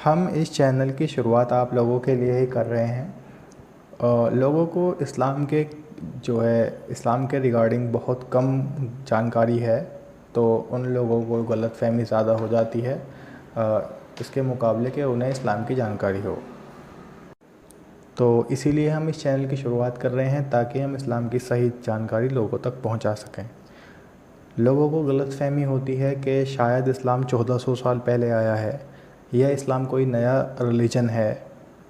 हम इस चैनल की शुरुआत आप लोगों के लिए ही कर रहे हैं। लोगों को इस्लाम के रिगार्डिंग बहुत कम जानकारी है, तो उन लोगों को गलतफ़हमी ज़्यादा हो जाती है इसके मुकाबले कि उन्हें इस्लाम की जानकारी हो। तो इसीलिए हम इस चैनल की शुरुआत कर रहे हैं ताकि हम इस्लाम की सही जानकारी लोगों तक पहुंचा सकें। लोगों को गलतफ़हमी होती है कि शायद इस्लाम 1400 साल पहले आया है या इस्लाम कोई नया रिलीजन है।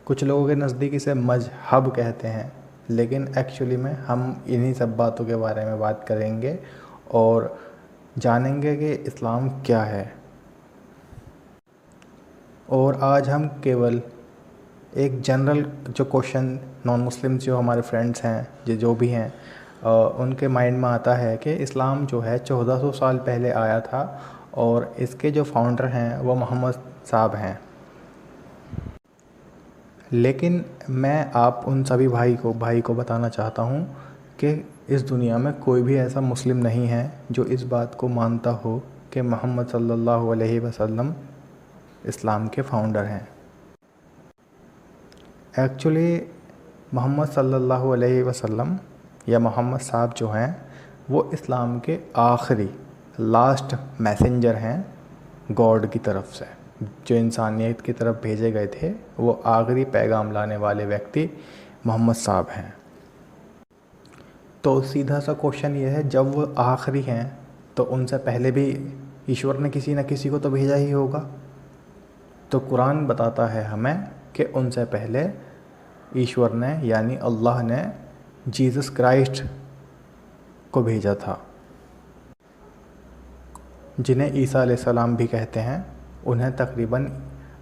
कुछ लोगों के नज़दीक इसे मज़हब कहते हैं, लेकिन एक्चुअली में हम इन्हीं सब बातों के बारे में बात करेंगे और जानेंगे कि इस्लाम क्या है। और आज हम केवल एक जनरल जो क्वेश्चन नॉन मुस्लिम जो हमारे फ्रेंड्स हैं जो भी हैं उनके माइंड में आता है कि इस्लाम जो है 1400 साल पहले आया था और इसके जो फाउंडर हैं वो मोहम्मद साहब हैं। लेकिन मैं आप उन सभी भाई को बताना चाहता हूँ कि इस दुनिया में कोई भी ऐसा मुस्लिम नहीं है जो इस बात को मानता हो कि मोहम्मद सल्लल्लाहु अलैहि वसल्लम इस्लाम के फाउंडर हैं। एक्चुअली मोहम्मद सल्लल्लाहु अलैहि वसल्लम या मोहम्मद साहब जो हैं वो इस्लाम के आखिरी लास्ट मैसेंजर हैं गॉड की तरफ से, जो इंसानियत की तरफ भेजे गए थे। वो आखिरी पैगाम लाने वाले व्यक्ति मोहम्मद साहब हैं। तो सीधा सा क्वेश्चन ये है, जब वो आखिरी हैं तो उनसे पहले भी ईश्वर ने किसी न किसी को तो भेजा ही होगा। तो कुरान बताता है हमें कि उनसे पहले ईश्वर ने यानी अल्लाह ने जीसस क्राइस्ट को भेजा था, जिन्हें ईसा अलैहिस्सलाम भी कहते हैं। उन्हें तकरीबन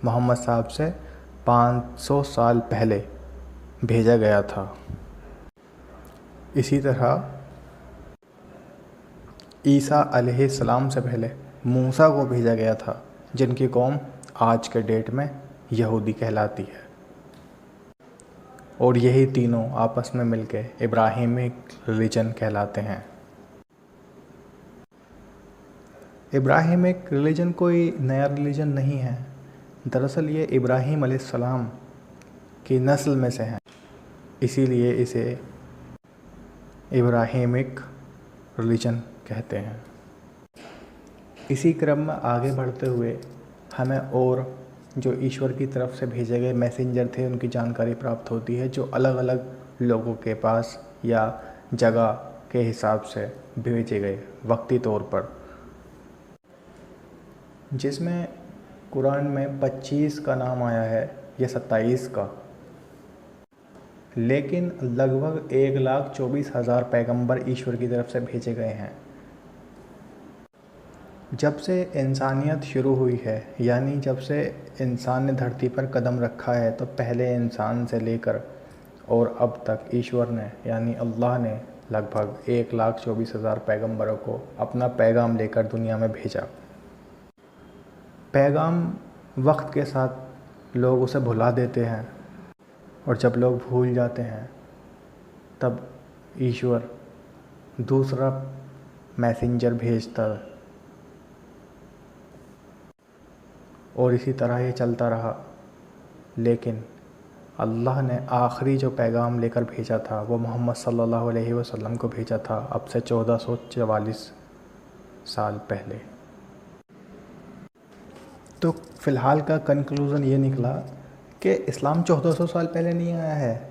मोहम्मद साहब से 500 साल पहले भेजा गया था। इसी तरह ईसा अलैहिस्सलाम से पहले मूसा को भेजा गया था, जिनकी कौम आज के डेट में यहूदी कहलाती है। और यही तीनों आपस में मिलके इब्राहिमिक रिलीजन कहलाते हैं। इब्राहिमिक रिलीजन कोई नया रिलीजन नहीं है। दरअसल ये इब्राहीम अलैहिस्सलाम की नस्ल में से हैं, इसीलिए इसे इब्राहिमिक रिलीजन कहते हैं। इसी क्रम में आगे बढ़ते हुए हमें और जो ईश्वर की तरफ से भेजे गए मैसेंजर थे उनकी जानकारी प्राप्त होती है, जो अलग अलग लोगों के पास या जगह के हिसाब से भेजे गए वक्ती तौर पर, जिसमें कुरान में 25 का नाम आया है या 27 का। लेकिन लगभग 1,24,000 पैगंबर ईश्वर की तरफ से भेजे गए हैं। जब से इंसानियत शुरू हुई है, यानी जब से इंसान ने धरती पर कदम रखा है, तो पहले इंसान से लेकर और अब तक ईश्वर ने यानी अल्लाह ने लगभग 1,24,000 पैगंबरों को अपना पैगाम लेकर दुनिया में भेजा। पैगाम वक्त के साथ लोग उसे भुला देते हैं, और जब लोग भूल जाते हैं तब ईश्वर दूसरा मैसेंजर भेजता है, और इसी तरह ये चलता रहा। लेकिन अल्लाह ने आखिरी जो पैगाम लेकर भेजा था वो मोहम्मद सल्लल्लाहु अलैहि वसल्लम को भेजा था, अब से 1444 साल पहले। तो फ़िलहाल का कंक्लूज़न ये निकला कि इस्लाम 1400 साल पहले नहीं आया है।